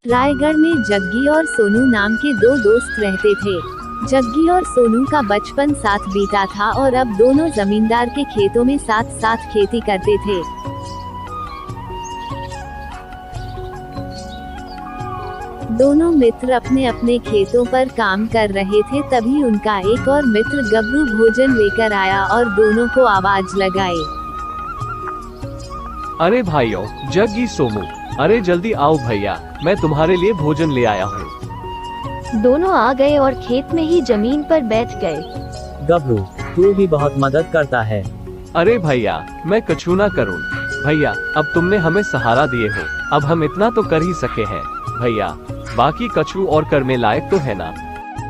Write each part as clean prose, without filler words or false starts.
रायगढ़ में जग्गी और सोनू नाम के दो दोस्त रहते थे। जग्गी और सोनू का बचपन साथ बीता था और अब दोनों जमींदार के खेतों में साथ साथ खेती करते थे। दोनों मित्र अपने अपने खेतों पर काम कर रहे थे, तभी उनका एक और मित्र गबरू भोजन लेकर आया और दोनों को आवाज लगाई। अरे भाइयों, जग्गी सोनू, अरे जल्दी आओ भैया, मैं तुम्हारे लिए भोजन ले आया हूँ। दोनों आ गए और खेत में ही जमीन पर बैठ गए। गबरू, तू भी बहुत मदद करता है। अरे भैया, मैं कछु ना करूँ। भैया, अब तुमने हमें सहारा दिए हो, अब हम इतना तो कर ही सके हैं। भैया, बाकी कछु और करने लायक तो है ना।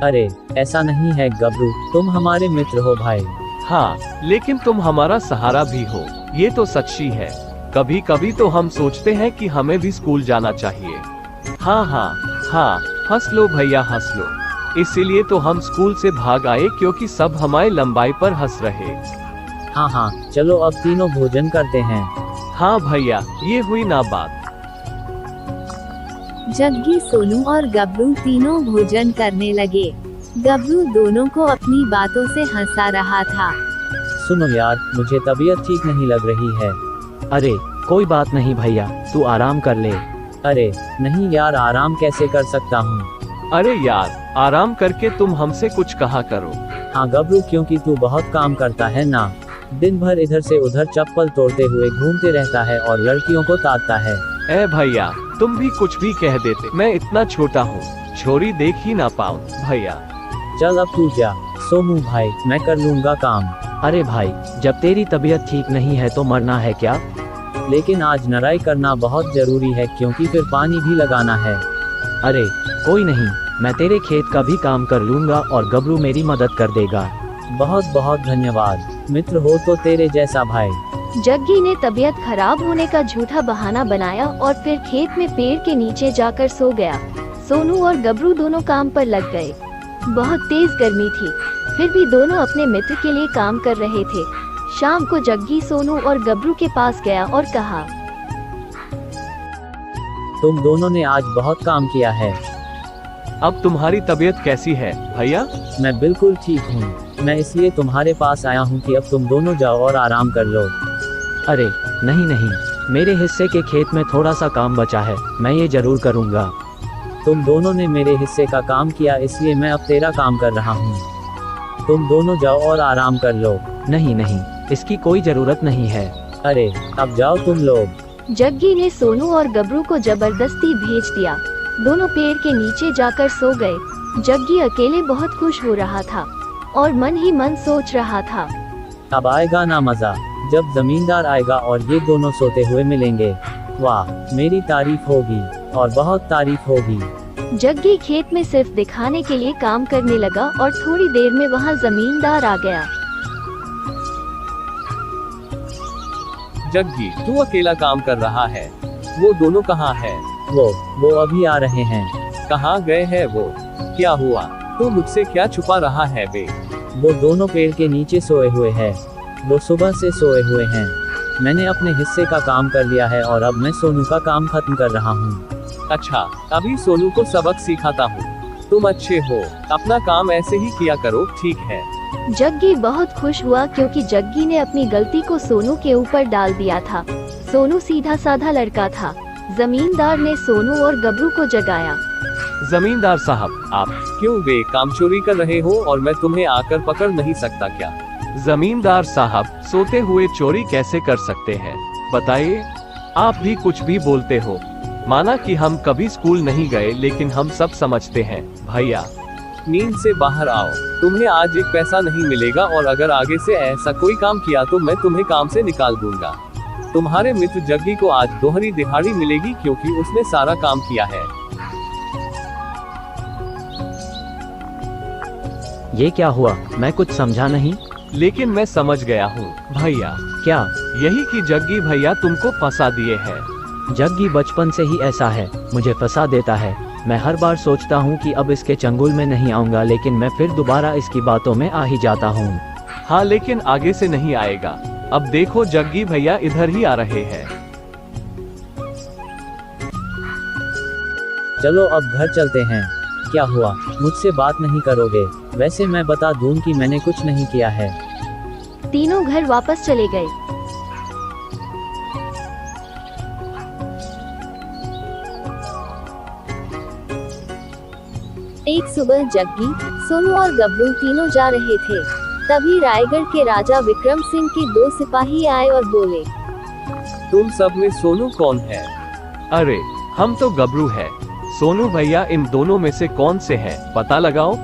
अरे ऐसा नहीं है गबरू, तुम हमारे मित्र हो भाई। हाँ, लेकिन तुम हमारा सहारा भी हो, ये तो सच्ची है। कभी कभी तो हम सोचते हैं कि हमें भी स्कूल जाना चाहिए। हाँ हाँ हाँ, हंस लो भैया, हंस लो। इसीलिए तो हम स्कूल से भाग आए, क्योंकि सब हमारी लंबाई पर हंस रहे। हाँ हाँ, चलो अब तीनों भोजन करते हैं। हाँ भैया, ये हुई ना बात। जग्गी, सोनू और गबरू तीनों भोजन करने लगे। गबरू दोनों को अपनी बातों से हंसा रहा था। सुनो यार, मुझे तबीयत ठीक नहीं लग रही है। अरे कोई बात नहीं भैया, तू आराम कर ले। अरे नहीं यार, आराम कैसे कर सकता हूँ। अरे यार, आराम करके तुम हमसे कुछ कहा करो। हाँ गबरू, क्योंकि तू बहुत काम करता है ना। दिन भर इधर से उधर चप्पल तोड़ते हुए घूमते रहता है और लड़कियों को ताड़ता है। ए भैया, तुम भी कुछ भी कह देते, मैं इतना छोटा हूँ, छोरी देख ही ना पाऊँ। भैया चल अब तू जा। सोनू भाई, मैं कर लूँगा काम। अरे भाई, जब तेरी तबीयत ठीक नहीं है तो मरना है क्या? लेकिन आज नराई करना बहुत जरूरी है, क्योंकि फिर पानी भी लगाना है। अरे कोई नहीं, मैं तेरे खेत का भी काम कर लूँगा और गबरू मेरी मदद कर देगा। बहुत बहुत धन्यवाद, मित्र हो तो तेरे जैसा भाई। जग्गी ने तबीयत खराब होने का झूठा बहाना बनाया और फिर खेत में पेड़ के नीचे जाकर सो गया। सोनू और गबरू दोनों काम पर लग गए। बहुत तेज गर्मी थी, फिर भी दोनों अपने मित्र के लिए काम कर रहे थे। शाम को जग्गी सोनू और गबरू के पास गया और कहा, तुम दोनों ने आज बहुत काम किया है। अब तुम्हारी तबीयत कैसी है भैया? मैं बिल्कुल ठीक हूँ। मैं इसलिए तुम्हारे पास आया हूँ कि अब तुम दोनों जाओ और आराम कर लो। अरे नहीं नहीं, मेरे हिस्से के खेत में थोड़ा सा काम बचा है, मैं ये जरूर करूँगा। तुम दोनों ने मेरे हिस्से का काम किया, इसलिए मैं अब तेरा काम कर रहा हूँ। तुम दोनों जाओ और आराम कर लो। नहीं नहीं, इसकी कोई जरूरत नहीं है। अरे अब जाओ तुम लोग। जग्गी ने सोनू और गबरू को जबरदस्ती भेज दिया। दोनों पेड़ के नीचे जाकर सो गए। जग्गी अकेले बहुत खुश हो रहा था और मन ही मन सोच रहा था, अब आएगा ना मजा, जब जमींदार आएगा और ये दोनों सोते हुए मिलेंगे। वाह, मेरी तारीफ होगी और बहुत तारीफ होगी। जग्गी खेत में सिर्फ दिखाने के लिए काम करने लगा और थोड़ी देर में वहाँ जमींदार आ गया। जग्गी, तू अकेला काम कर रहा है, वो दोनों कहाँ है? वो अभी आ रहे हैं। कहाँ गए हैं वो? क्या हुआ? तू मुझसे क्या छुपा रहा है बे? वो दोनों पेड़ के नीचे सोए हुए हैं। वो सुबह से सोए हुए हैं। मैंने अपने हिस्से का काम कर लिया है और अब मैं सोनू का काम खत्म कर रहा हूँ। अच्छा, अभी सोनू को सबक सिखाता हूँ। तुम अच्छे हो, अपना काम ऐसे ही किया करो, ठीक है? जग्गी बहुत खुश हुआ, क्योंकि जग्गी ने अपनी गलती को सोनू के ऊपर डाल दिया था। सोनू सीधा साधा लड़का था। जमींदार ने सोनू और गबरू को जगाया। जमींदार साहब, आप क्यों बे काम चोरी कर रहे हो और मैं तुम्हें आकर पकड़ नहीं सकता क्या? जमींदार साहब, सोते हुए चोरी कैसे कर सकते हैं, बताइए? आप भी कुछ भी बोलते हो। माना कि हम कभी स्कूल नहीं गए, लेकिन हम सब समझते हैं। भैया, नींद से बाहर आओ, तुम्हें आज एक पैसा नहीं मिलेगा और अगर आगे से ऐसा कोई काम किया तो मैं तुम्हें काम से निकाल दूंगा। तुम्हारे मित्र जग्गी को आज दोहरी दिहाड़ी मिलेगी, क्योंकि उसने सारा काम किया है। ये क्या हुआ? मैं कुछ समझा नहीं। लेकिन मैं समझ गया हूँ भैया। क्या? यही कि जग्गी भैया तुमको फंसा दिए हैं। जग्गी बचपन से ही ऐसा है, मुझे फंसा देता है। मैं हर बार सोचता हूँ कि अब इसके चंगुल में नहीं आऊंगा, लेकिन मैं फिर दोबारा इसकी बातों में आ ही जाता हूँ। हाँ, लेकिन आगे से नहीं आएगा। अब देखो, जग्गी भैया इधर ही आ रहे हैं। चलो अब घर चलते हैं। क्या हुआ, मुझसे बात नहीं करोगे? वैसे मैं बता दूं कि मैंने कुछ नहीं किया है। तीनों घर वापस चले गए। एक सुबह जग्गी, सोनू और गबरू तीनों जा रहे थे। तभी रायगढ़ के राजा विक्रम सिंह के 2 सिपाही आए और बोले, तुम सब में सोनू कौन है? अरे हम तो गबरू है। सोनू भैया इन दोनों में से कौन से हैं? पता लगाओ।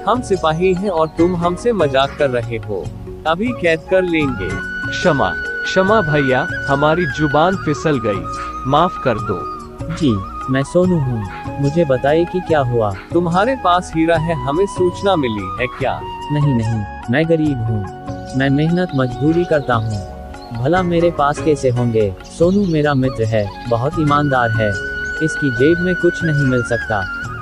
हम सिपाही हैं और तुम हमसे मजाक कर रहे हो। अभी कैद कर लेंगे। क्षमा क्षमा भैया, हमारी जुबान फिसल गई, माफ कर दो। जी, मैं सोनू हूँ। मुझे बताइए कि क्या हुआ। तुम्हारे पास हीरा है, हमें सूचना मिली है क्या? नहीं नहीं, मैं गरीब हूँ। मैं मेहनत मजदूरी करता हूँ। भला मेरे पास कैसे होंगे? सोनू मेरा मित्र है, बहुत ईमानदार है। इसकी जेब में कुछ नहीं मिल सकता।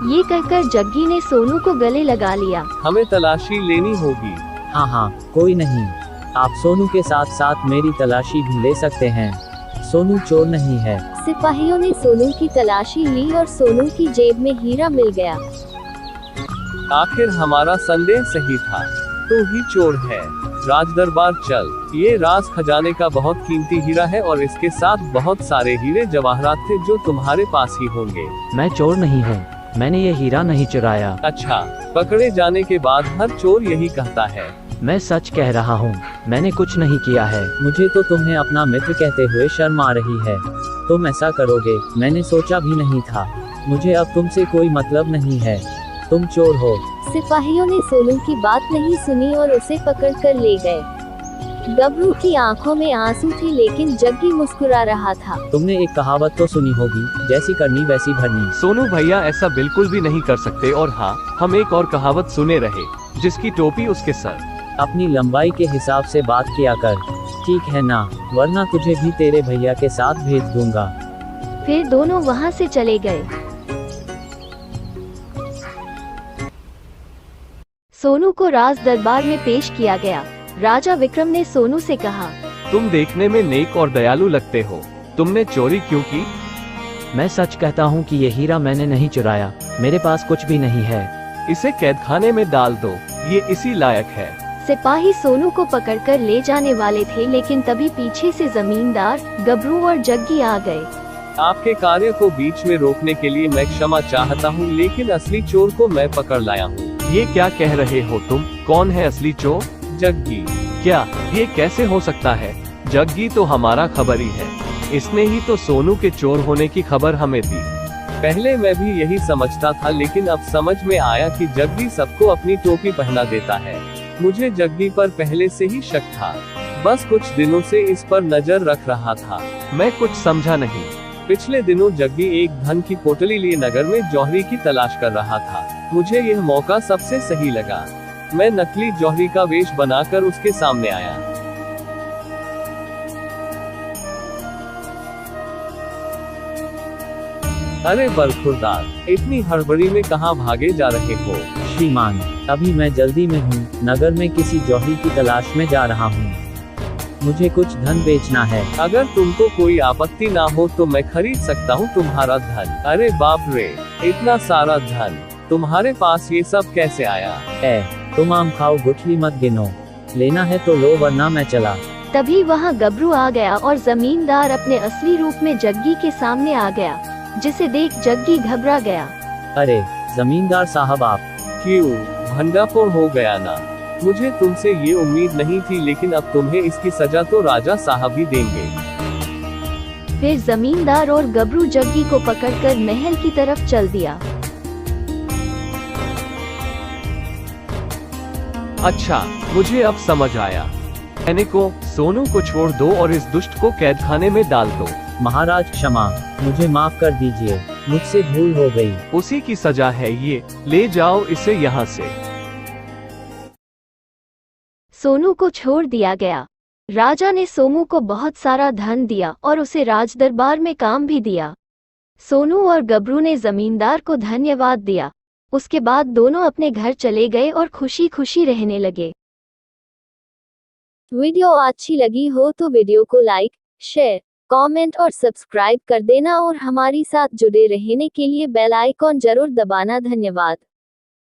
ये कहकर जग्गी ने सोनू को गले लगा लिया। हमें तलाशी लेनी होगी। हाँ हाँ, कोई नहीं। आप सोनू के साथ साथ मेरी तलाशी भी ले सकते हैं। सोनू चोर नहीं है। सिपाहियों ने सोनू की तलाशी ली और सोनू की जेब में हीरा मिल गया। आखिर हमारा संदेह सही था, तू ही चोर है। राज दरबार चल। ये राज खजाने का बहुत कीमती हीरा है और इसके साथ बहुत सारे हीरे जवाहरात थे जो तुम्हारे पास ही होंगे। मैं चोर नहीं हूँ, मैंने ये हीरा नहीं चुराया। अच्छा, पकड़े जाने के बाद हर चोर यही कहता है। मैं सच कह रहा हूँ, मैंने कुछ नहीं किया है। मुझे तो तुम्हें अपना मित्र कहते हुए शर्म आ रही है। तुम ऐसा करोगे मैंने सोचा भी नहीं था। मुझे अब तुमसे कोई मतलब नहीं है, तुम चोर हो। सिपाहियों ने सोनू की बात नहीं सुनी और उसे पकड़कर ले गए। गबरू की आंखों में आंसू थे लेकिन जग्गी मुस्कुरा रहा था। तुमने एक कहावत तो सुनी होगी, जैसी करनी वैसी भरनी। सोनू भैया ऐसा बिल्कुल भी नहीं कर सकते। और हाँ, हम एक और कहावत सुने रहे, जिसकी टोपी उसके सर। अपनी लंबाई के हिसाब से बात किया कर, ठीक है ना? वरना तुझे भी तेरे भैया के साथ भेज दूंगा। फिर दोनों वहाँ से चले गए। सोनू को राज दरबार में पेश किया गया। राजा विक्रम ने सोनू से कहा, तुम देखने में नेक और दयालु लगते हो, तुमने चोरी क्यों की? मैं सच कहता हूँ कि ये हीरा मैंने नहीं चुराया, मेरे पास कुछ भी नहीं है। इसे कैदखाने में डाल दो, ये इसी लायक है। सिपाही सोनू को पकड़कर ले जाने वाले थे लेकिन तभी पीछे से जमींदार, गबरू और जग्गी आ गए। आपके कार्य को बीच में रोकने के लिए मैं क्षमा चाहता हूँ, लेकिन असली चोर को मैं पकड़ लाया हूँ। ये क्या कह रहे हो तुम? कौन है असली चोर? जग्गी। क्या ये कैसे हो सकता है? जग्गी तो हमारा खबरी है, इसने ही तो सोनू के चोर होने की खबर हमें दी। पहले मैं भी यही समझता था, लेकिन अब समझ में आया कि जग्गी सबको अपनी टोपी पहना देता है। मुझे जग्गी पर पहले से ही शक था, बस कुछ दिनों से इस पर नजर रख रहा था। मैं कुछ समझा नहीं। पिछले दिनों जग्गी एक धन की पोटली लिए नगर में जौहरी की तलाश कर रहा था। मुझे यह मौका सबसे सही लगा। मैं नकली जौहरी का वेश बनाकर उसके सामने आया। अरे बरखुरदार, इतनी हड़बड़ी में कहाँ भागे जा रहे हो? श्रीमान, अभी मैं जल्दी में हूँ, नगर में किसी जौहरी की तलाश में जा रहा हूँ। मुझे कुछ धन बेचना है। अगर तुमको कोई आपत्ति ना हो तो मैं खरीद सकता हूँ तुम्हारा धन। अरे बाप रे, इतना सारा धन तुम्हारे पास ये सब कैसे आया? तुम आम खाओ, गुठली मत गिनो। लेना है तो लो, वरना मैं चला। तभी वहाँ गबरू आ गया और जमींदार अपने असली रूप में जग्गी के सामने आ गया, जिसे देख जग्गी घबरा गया। अरे जमींदार साहब, आप क्यों भंडाफोड़ हो गया ना? मुझे तुमसे ये उम्मीद नहीं थी, लेकिन अब तुम्हें इसकी सजा तो राजा साहब ही देंगे। फिर जमींदार और गबरू जग्गी को पकड़कर महल की तरफ चल दिया। अच्छा, मुझे अब समझ आया। मैंने को सोनू को छोड़ दो और इस दुष्ट को कैदखाने में डाल दो। महाराज क्षमा, मुझे माफ कर दीजिए, मुझसे भूल हो गई। उसी की सजा है ये, ले जाओ इसे यहाँ से। सोनू को छोड़ दिया गया। राजा ने सोनू को बहुत सारा धन दिया और उसे राज दरबार में काम भी दिया। सोनू और गबरू ने जमींदार को धन्यवाद दिया। उसके बाद दोनों अपने घर चले गए और खुशी खुशी रहने लगे। वीडियो अच्छी लगी हो तो वीडियो को लाइक, शेयर, कमेंट और सब्सक्राइब कर देना और हमारी साथ जुड़े रहने के लिए बेल आइकॉन जरूर दबाना। धन्यवाद।